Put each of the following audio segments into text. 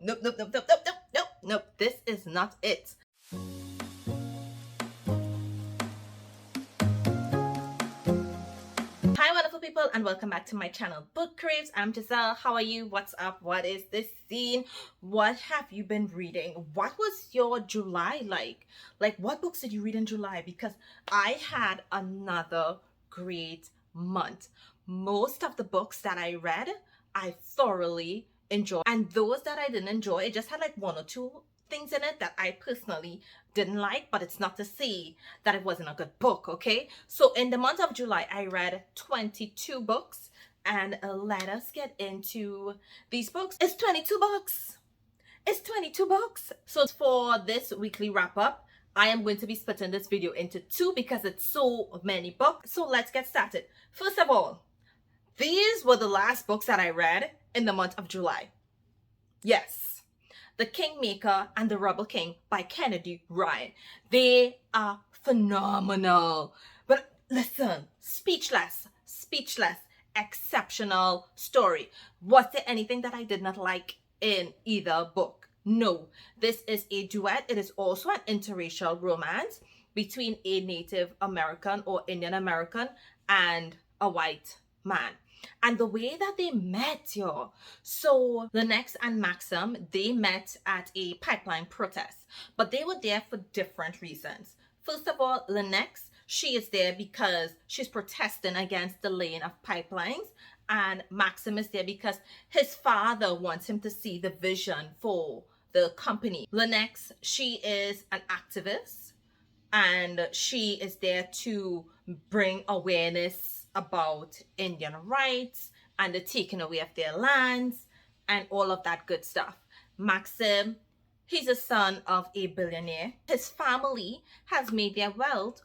Nope, nope, nope, nope, nope, nope, nope, nope. This is not it. Hi, wonderful people, and welcome back to my channel, Book Craves. I'm Giselle. How are you? What's up? What is this scene? What have you been reading? What was your July like? Like, what books did you read in July? Because I had another great month. Most of the books that I read, I thoroughly enjoyed. And those that I didn't enjoy, it just had like one or two things in it that I personally didn't like, but it's not to say that it wasn't a good book, okay? So in the month of July, I read 22 books, and let us get into these books. It's 22 books. It's 22 books. So for this weekly wrap up, I am going to be splitting this video into two because it's so many books. So let's get started. First of all, these were the last books that I read in the month of July. Yes. The Kingmaker and the Rebel King by Kennedy Rayne. They are phenomenal. But listen, speechless, exceptional story. Was there anything that I did not like in either book? No. This is a duet. It is also an interracial romance between a Native American or Indian American and a white man. And the way that they met, y'all. So Linux and Maxim, they met at a pipeline protest, but they were there for different reasons. First of all, Linux, she is there because she's protesting against the laying of pipelines, and Maxim is there because his father wants him to see the vision for the company. Linux, she is an activist, and she is there to bring awareness about Indian rights and the taking away of their lands and all of that good stuff. Maxim, he's a son of a billionaire. His family has made their wealth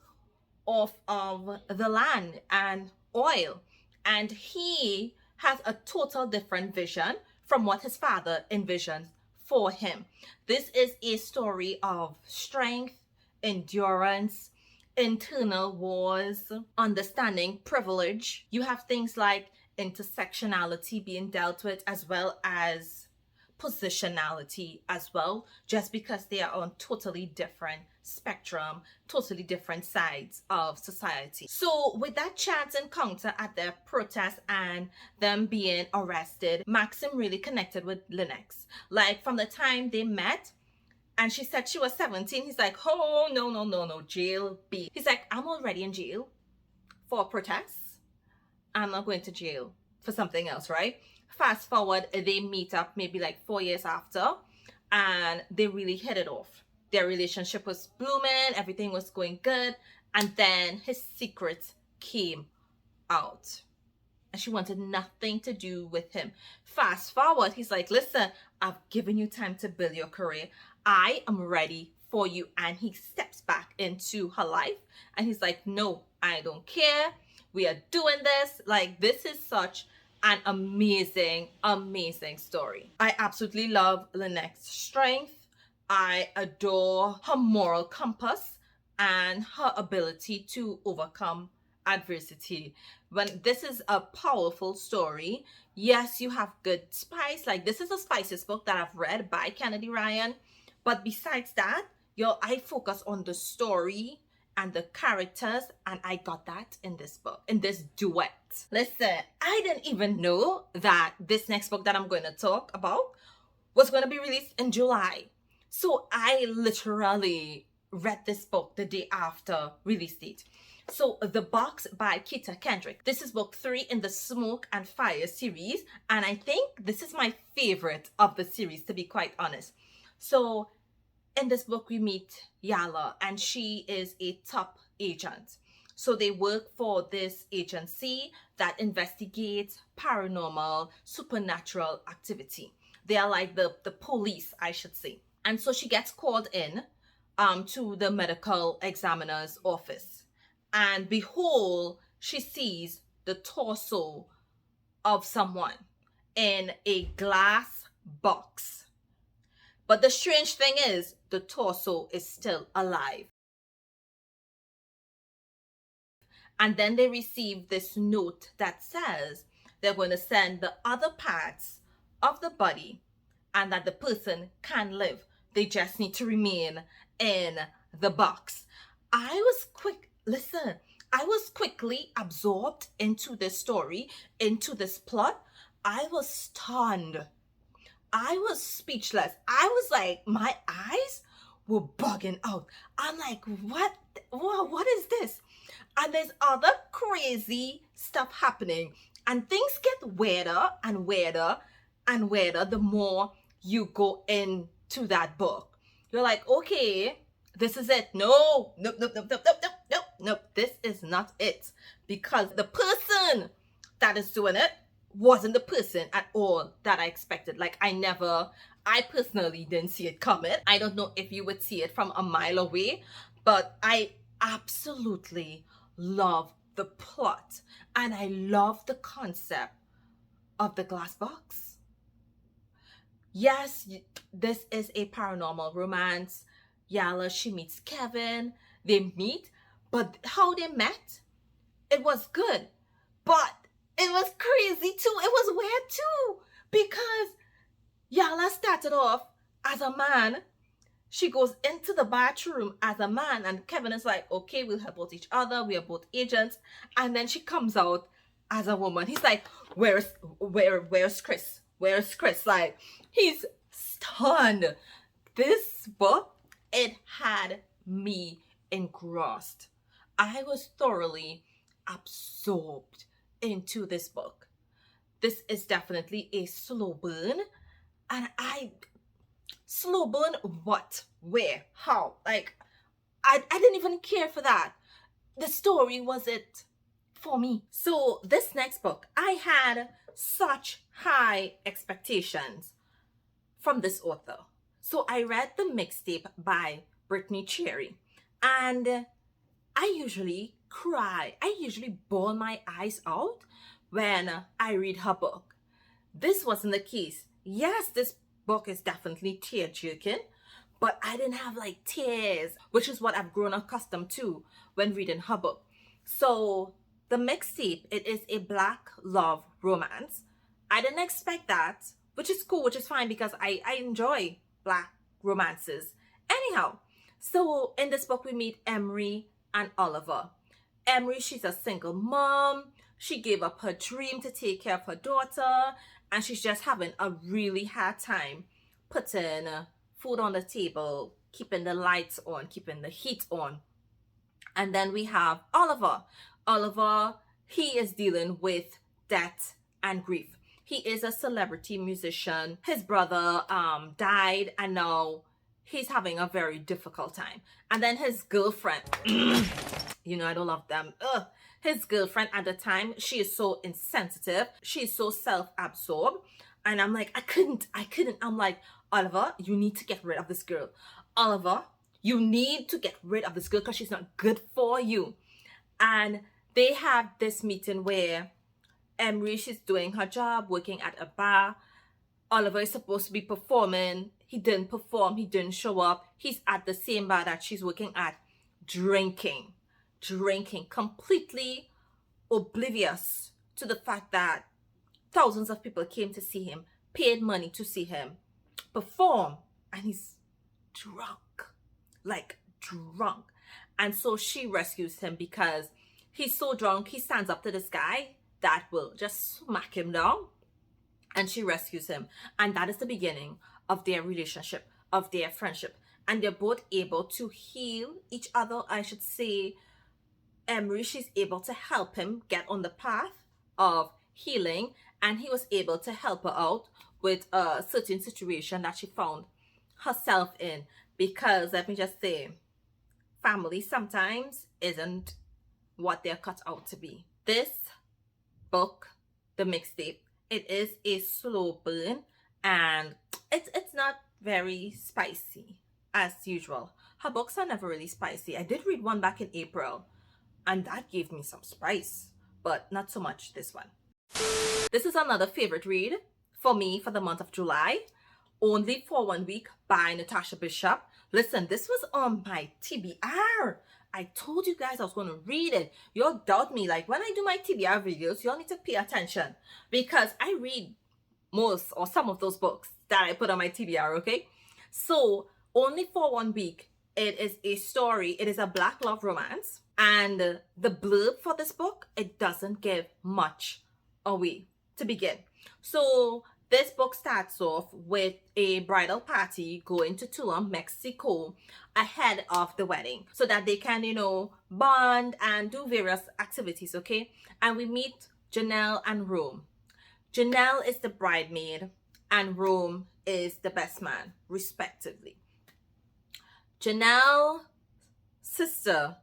off of the land and oil, and he has a total different vision from what his father envisions for him. This is a story of strength, endurance, internal wars, understanding privilege. You have things like intersectionality being dealt with, as well as positionality as well, just because they are on totally different spectrum, totally different sides of society. So with that chance encounter at their protest and them being arrested, Maxim really connected with Linux. Like, from the time they met, and she said she was 17. He's like, oh, no, jail B. He's like, I'm already in jail for protests. I'm not going to jail for something else, right? Fast forward, they meet up maybe like 4 years after, and they really hit it off. Their relationship was blooming, everything was going good, and then his secret came out. And she wanted nothing to do with him. Fast forward, he's like, listen, I've given you time to build your career. I am ready for you. And he steps back into her life and he's like, no, I don't care. We are doing this. Like, this is such an amazing, amazing story. I absolutely love Lynette's strength. I adore her moral compass and her ability to overcome adversity. When this is a powerful story, yes, you have good spice. Like, this is the spiciest book that I've read by Kennedy Rayne. But besides that, I focus on the story and the characters, and I got that in this book, in this duet. Listen, I didn't even know that this next book that I'm going to talk about was going to be released in July. So I literally read this book the day after release date. So The Box by Kita Kendrick. This is book 3 in the Smoke and Fire series, and I think this is my favorite of the series, to be quite honest. So in this book, we meet Yala, and she is a top agent. So they work for this agency that investigates paranormal, supernatural activity. They are like the police, I should say. And so she gets called in to the medical examiner's office. And behold, she sees the torso of someone in a glass box. But the strange thing is, the torso is still alive. And then they receive this note that says they're going to send the other parts of the body and that the person can live. They just need to remain in the box. I was quickly absorbed into this story, into this plot. I was stunned. I was speechless. I was like, my eyes were bugging out. I'm like, what is this? And there's other crazy stuff happening. And things get weirder and weirder and weirder the more you go into that book. You're like, okay, this is it. No, nope, nope, nope, nope, nope, nope, nope, nope. This is not it. Because the person that is doing it wasn't the person at all that I expected. Like, I personally didn't see it coming. I don't know if you would see it from a mile away, but I absolutely love the plot and I love the concept of the glass box. Yes, this is a paranormal romance. Yala, she meets Kevin. They meet, but how they met, it was good. But it was crazy too. It was weird too. Because Yala started off as a man. She goes into the bathroom as a man, and Kevin is like, okay, we'll help out each other. We are both agents. And then she comes out as a woman. He's like, where's Chris? Where's Chris? Like, he's stunned. This book, it had me engrossed. I was thoroughly absorbed into this book. This is definitely a slow burn. And slow burn what? Where? How? Like, I didn't even care for that. The story was it for me. So this next book, I had such high expectations from this author. So I read the Mixtape by Brittainy, and I usually cry. I usually bawl my eyes out when I read her book. This wasn't the case. Yes, this book is definitely tear-jerking, but I didn't have like tears, which is what I've grown accustomed to when reading her book. So the Mixtape, it is a Black love romance. I didn't expect that, which is cool, which is fine because I enjoy Black romances. Anyhow, so in this book we meet Emery and Oliver. Emery, she's a single mom. She gave up her dream to take care of her daughter, and she's just having a really hard time putting food on the table, keeping the lights on, keeping the heat on. And then we have Oliver. Oliver, he is dealing with death and grief. He is a celebrity musician. His brother died, and now he's having a very difficult time. And then his girlfriend, you know, I don't love them. His girlfriend at the time, she is so insensitive. She is so self-absorbed. And I'm like, I couldn't. I'm like, Oliver, you need to get rid of this girl. Oliver, you need to get rid of this girl because she's not good for you. And they have this meeting where Emery, she's doing her job, working at a bar. Oliver is supposed to be performing. He didn't perform. He didn't show up. He's at the same bar that she's working at, drinking, completely oblivious to the fact that thousands of people came to see him, paid money to see him perform, and he's drunk, like drunk. And so she rescues him because he's so drunk, he stands up to this guy that will just smack him down, and she rescues him. And that is the beginning of their relationship, of their friendship. And they're both able to heal each other. I should say Emery, she's able to help him get on the path of healing, and he was able to help her out with a certain situation that she found herself in. Because let me just say, family sometimes isn't what they're cut out to be. This book, the Mixtape, it is a slow burn, and it's not very spicy as usual. Her books are never really spicy. I did read one back in April, and that gave me some spice, but not so much this one. This is another favorite read for me for the month of July. Only for 1 week by Natasha Bishop. Listen, this was on my TBR. I told you guys I was going to read it. Y'all doubt me. Like, when I do my TBR videos, y'all need to pay attention because I read most or some of those books that I put on my TBR, okay? So, only for 1 week, it is a story. It is a Black love romance. And the blurb for this book, it doesn't give much away to begin. So, this book starts off with a bridal party going to Tulum, Mexico, ahead of the wedding so that they can, bond and do various activities, okay? And we meet Janelle and Rome. Janelle is the bridemaid and Rome is the best man, respectively. Janelle's sister,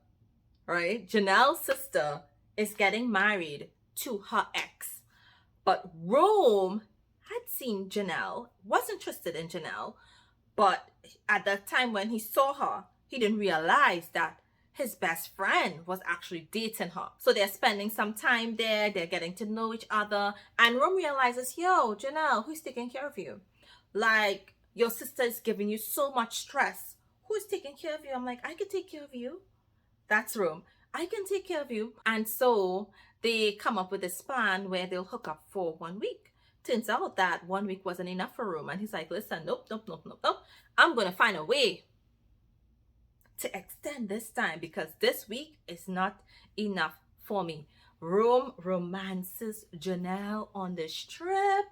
right? Janelle's sister is getting married to her ex. But Rome had seen Janelle, was interested in Janelle, but at the time when he saw her, he didn't realize that his best friend was actually dating her. So they're spending some time there, they're getting to know each other, and Rome realizes, yo, Janelle, who's taking care of you? Like, your sister is giving you so much stress. Who's taking care of you? I'm like, I can take care of you. That's Rome. I can take care of you. And so they come up with this plan where they'll hook up for 1 week. Turns out that 1 week wasn't enough for Rome. And he's like, listen, nope. I'm going to find a way to extend this time because this week is not enough for me. Rome romances Janelle on this trip.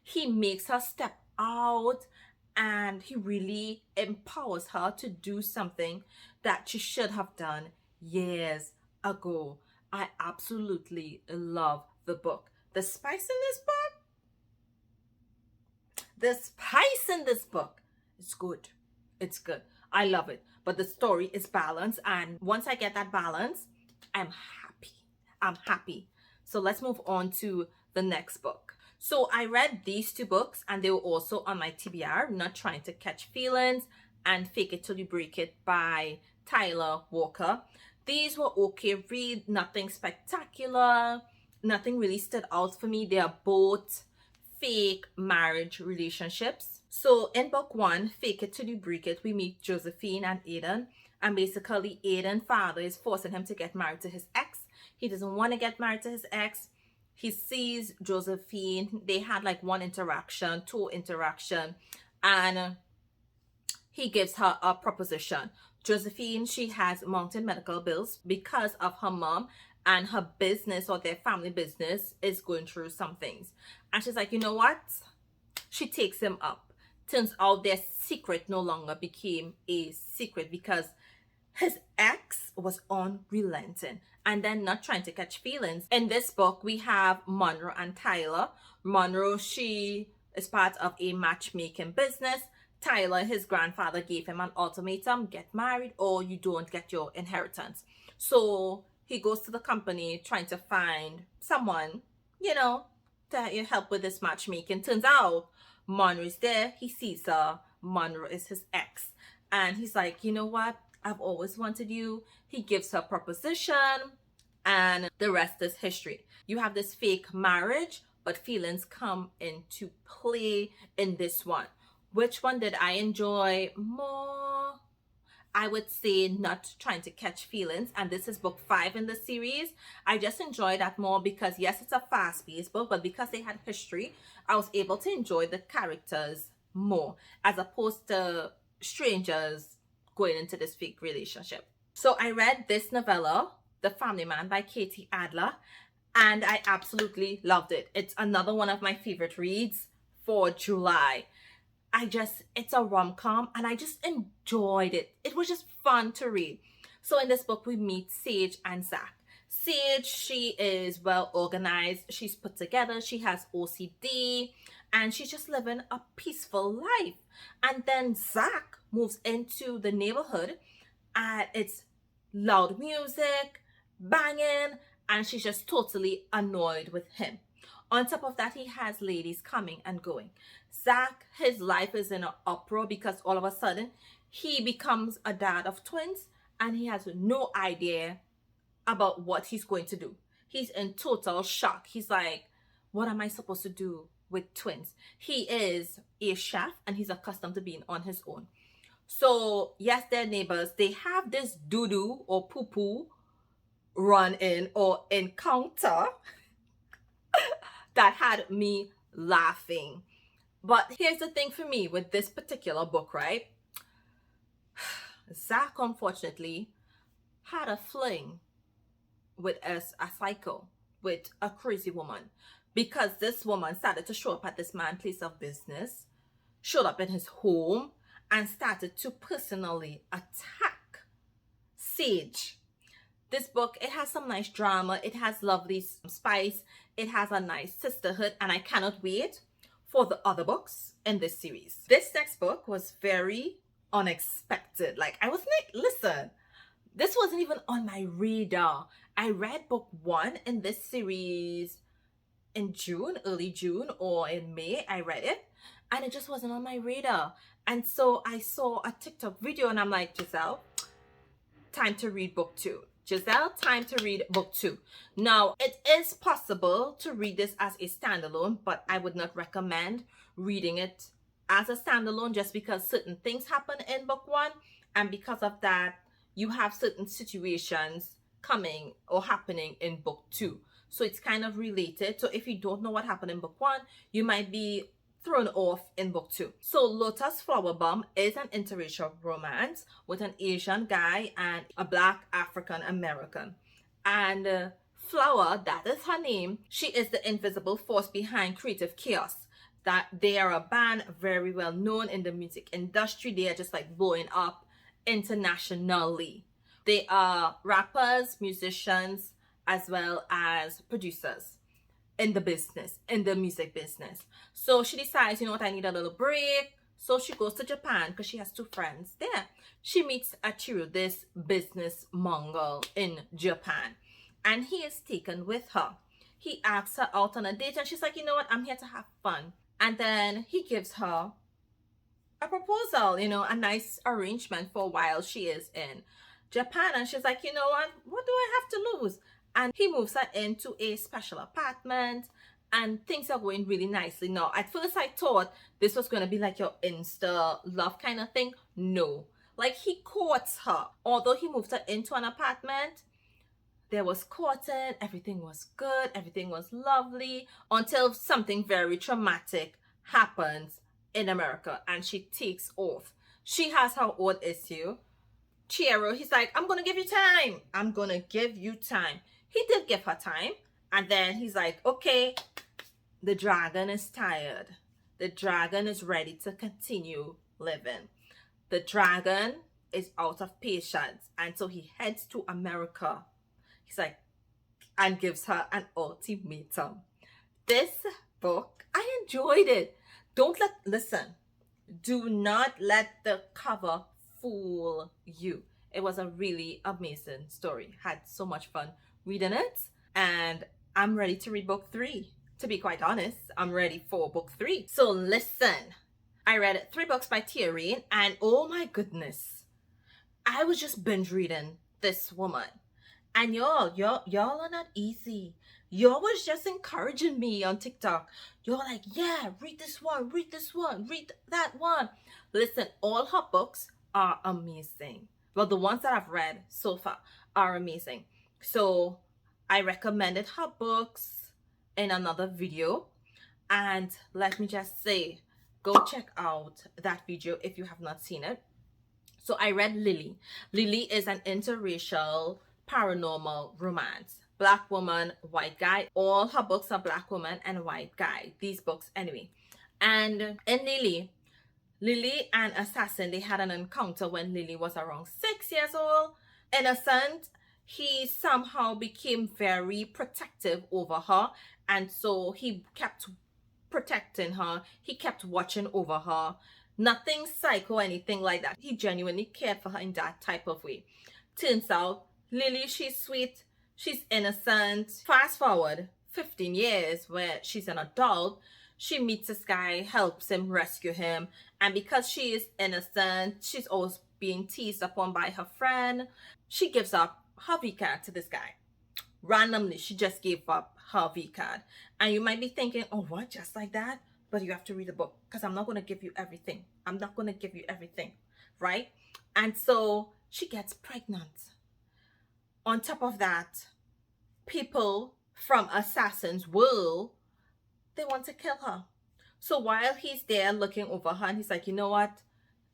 He makes her step out and he really empowers her to do something that she should have done years ago. I absolutely love the book. The spice in this book is good. It's good. I love it. But the story is balanced. And once I get that balance, I'm happy. So let's move on to the next book. So I read these 2 books and they were also on my TBR, Not Trying to Catch Feelings and Fake It Till You Break It by Tyla Walker. These were okay read, nothing spectacular, nothing really stood out for me. They are both fake marriage relationships. So in book 1, Fake It Till You Break It, we meet Josephine and Aiden. And basically Aiden's father is forcing him to get married to his ex. He doesn't want to get married to his ex. He sees Josephine. They had like 2 interaction, and he gives her a proposition. Josephine, she has mountain medical bills because of her mom, and her business or their family business is going through some things. And she's like, you know what? She takes him up. Turns out their secret no longer became a secret because his ex was unrelenting and then not trying to catch feelings. In this book, we have Monroe and Tyla. Monroe, she is part of a matchmaking business. Tyla, his grandfather gave him an ultimatum, get married or you don't get your inheritance. So he goes to the company trying to find someone, to help with this matchmaking. Turns out Monroe is there. He sees her. Monroe is his ex. And he's like, you know what? I've always wanted you. He gives her a proposition and the rest is history. You have this fake marriage, but feelings come into play in this one. Which one did I enjoy more? I would say Not Trying to Catch Feelings, and this is book 5 in the series. I just enjoy that more because yes, it's a fast-paced book, but because they had history, I was able to enjoy the characters more as opposed to strangers going into this fake relationship. So I read this novella, The Family Man by Katie Adler, and I absolutely loved it. It's another one of my favorite reads for July. It's a rom-com and I just enjoyed it. It was just fun to read. So in this book, we meet Sage and Zach. Sage, she is well organized. She's put together. She has OCD and she's just living a peaceful life. And then Zach moves into the neighborhood and it's loud music, banging, and she's just totally annoyed with him. On top of that, he has ladies coming and going. Zach, his life is in an uproar because all of a sudden he becomes a dad of twins and he has no idea about what he's going to do. He's in total shock. He's like, what am I supposed to do with twins? He is a chef and he's accustomed to being on his own. So yes, they're neighbors. They have this doo-doo or poo-poo run-in or encounter that had me laughing. But here's the thing for me with this particular book, right? Zach, unfortunately, had a fling with a psycho, with a crazy woman. Because this woman started to show up at this man's place of business, showed up in his home, and started to personally attack Sage. This book, it has some nice drama, it has lovely spice, it has a nice sisterhood, and I cannot wait for the other books in this series. This next book was very unexpected. Like, I was like, listen, this wasn't even on my radar. I read book 1 in this series in June, early June, or in May. I read it, and it just wasn't on my radar. And so I saw a TikTok video, and I'm like, Giselle, time to read book 2. Giselle, time to read book 2. Now, it is possible to read this as a standalone, but I would not recommend reading it as a standalone just because certain things happen in book 1, and because of that, you have certain situations coming or happening in book 2. So it's kind of related. So if you don't know what happened in book 1, you might be thrown off in book 2. So Lotus Flower Bomb is an interracial romance with an Asian guy and a Black African American. And Flower, that is her name, she is the invisible force behind Creative Chaos. That they are a band very well known in the music industry. They are just like blowing up internationally. They are rappers, musicians, as well as producers in the business, in the music business. So she decides, you know what, I need a little break. So she goes to Japan because she has 2 friends there. She meets Achiru, this business Mongol in Japan, and he is taken with her. He asks her out on a date, and she's like, you know what, I'm here to have fun. And then he gives her a proposal, you know, a nice arrangement for while she is in Japan. And she's like, you know what do I have to lose? And he moves her into a special apartment, and things are going really nicely. Now, at first I thought this was going to be like your Insta love kind of thing. No, like he courts her. Although he moved her into an apartment, there was courting, everything was good, everything was lovely, until something very traumatic happens in America and she takes off. She has her own issue. Chiro, he's like, I'm gonna give you time. I'm gonna give you time. He did give her time. And then he's like, okay, the dragon is tired. The dragon is ready to continue living. The dragon is out of patience. And so he heads to America. He's like, and gives her an ultimatum. This book, I enjoyed it. Listen, do not let the cover fool you. It was a really amazing story. Had so much fun reading it, and I'm ready to read book 3. To be quite honest, I'm ready for book 3. So listen, I read 3 books by Tiya, Rayne, and oh my goodness, I was just binge reading this woman. And y'all are not easy. Y'all was just encouraging me on TikTok. You're like, yeah, read this one, read that one. Listen, all her books are amazing. Well, the ones that I've read so far are amazing. So I recommended her books in another video. And let me just say, go check out that video if you have not seen it. So I read Lilly. Lilly is an interracial paranormal romance. Black woman, white guy. All her books are black woman and white guy. These books anyway. And in Lilly and Assassin, they had an encounter when Lilly was around 6 years old. Innocent, he somehow became very protective over her. And so he kept protecting her. He kept watching over her. Nothing psycho or anything like that. He genuinely cared for her in that type of way. Turns out, Lilly, she's sweet, she's innocent. Fast forward 15 years where she's an adult, she meets this guy, helps him, rescue him. And because she is innocent, she's always being teased upon by her friend. She gives up her V-card to this guy. Randomly, she just gave up her V-card. And you might be thinking, oh, what, just like that? But you have to read the book because I'm not going to give you everything. I'm not going to give you everything, right? And so she gets pregnant. On top of that, people from Assassin's world, they want to kill her. So while he's there looking over her, and he's like, you know what?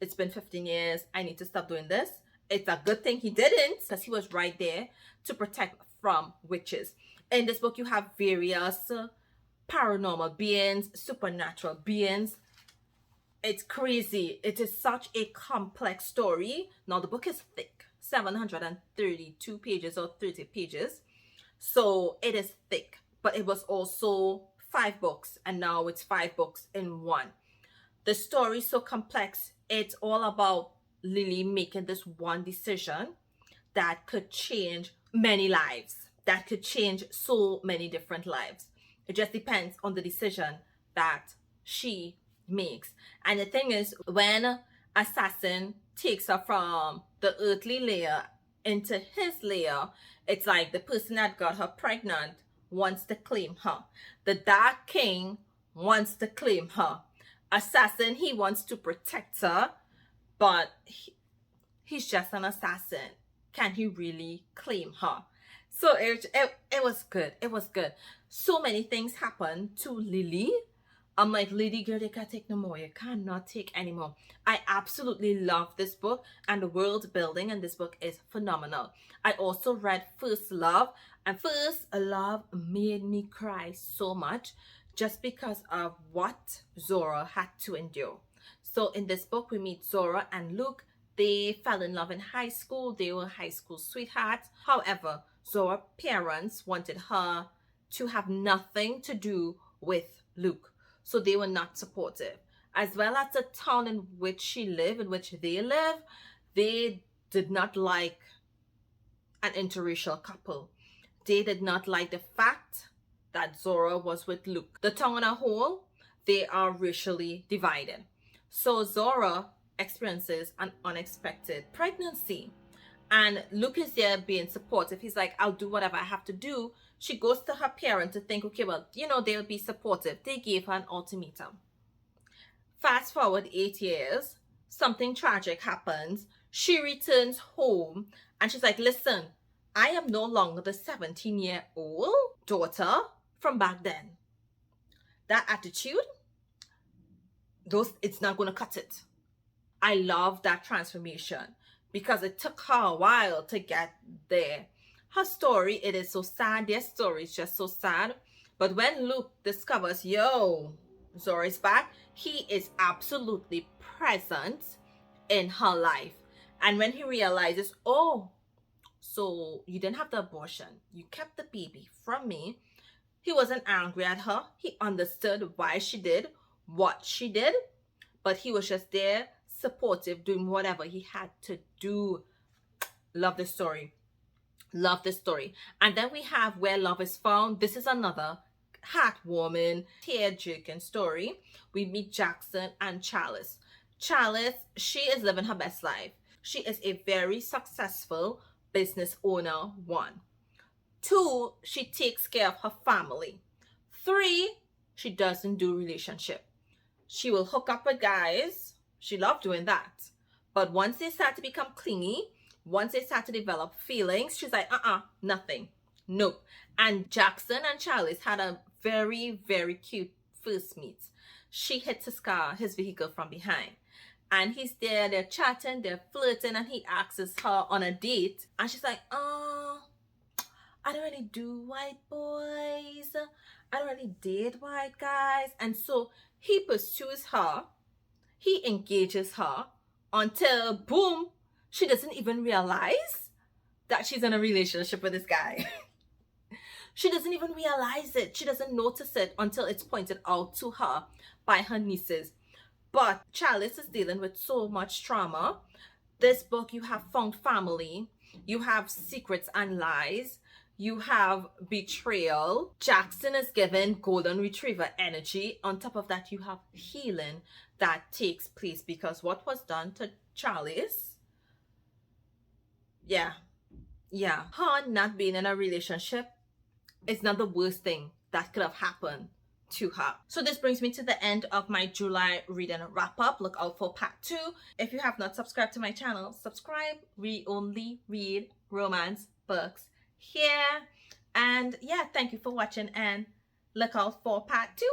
It's been 15 years. I need to stop doing this. It's a good thing he didn't, because he was right there to protect from witches. In this book, you have various paranormal beings, supernatural beings. It's crazy. It is such a complex story. Now, the book is thick, 732 pages or 30 pages. So it is thick, but it was also 5 books, and now it's 5 books in one. The story is so complex. It's all about Lilly making this one decision that could change many lives, that could change so many different lives. It just depends on the decision that she makes. And the thing is, when Assassin takes her from the earthly layer into his layer, it's like the person that got her pregnant wants to claim her. The Dark King wants to claim her. Assassin, he wants to protect her, but he's just an assassin. Can he really claim her? So it was good. It was good. So many things happened to Lilly. I'm like, lady girl, you can't take no more. You cannot take anymore. I absolutely love this book, and the world building in this book is phenomenal. I also read First Love, and First Love made me cry so much just because of what Zora had to endure. So in this book, we meet Zora and Luke. They fell in love in high school. They were high school sweethearts. However, Zora's parents wanted her to have nothing to do with Luke. So they were not supportive. As well as the town in which she lived, in which they live, they did not like an interracial couple. They did not like the fact that Zora was with Luke. The town as a whole, they are racially divided. So Zora experiences an unexpected pregnancy. And Luke is there being supportive. He's like, I'll do whatever I have to do. She goes to her parents to think, okay, well, you know, they'll be supportive. They gave her an ultimatum. Fast forward 8 years, something tragic happens. She returns home and she's like, listen, I am no longer the 17-year-old daughter from back then. That attitude, it's not going to cut it. I love that transformation because it took her a while to get there. Her story, it is so sad. Their story is just so sad. But when Luke discovers, yo, Zora is back, he is absolutely present in her life. And when he realizes, oh, so you didn't have the abortion, you kept the baby from me, he wasn't angry at her. He understood why she did what she did, but he was just there, supportive, doing whatever he had to do. Love this story. Love this story. And then we have Where Love is Found. This is another heartwarming, tear-jerking story. We meet Jackson and Chalice. Chalice, she is living her best life. She is a very successful business owner, 1. 2, she takes care of her family. 3, she doesn't do relationship. She will hook up with guys. She loved doing that. But once they start to become clingy, once they start to develop feelings, she's like, nothing. Nope. And Jackson and Chalice had a very, very cute first meet. She hits his vehicle from behind. And he's there, they're chatting, they're flirting, and he asks her on a date. And she's like, I don't really do white boys. I don't really date white guys. And so he pursues her. He engages her until, boom, she doesn't even realize that she's in a relationship with this guy. She doesn't even realize it. She doesn't notice it until it's pointed out to her by her nieces. But Chalice is dealing with so much trauma. This book, you have found family. You have secrets and lies. You have betrayal. Jackson is given golden retriever energy. On top of that, you have healing that takes place because what was done to Chalice, yeah, her not being in a relationship is not the worst thing that could have happened to her. So this brings me to the end of my July reading wrap up. Look out for part 2. If you have not subscribed to my channel, subscribe. We only read romance books here. And yeah, thank you for watching and look out for part 2.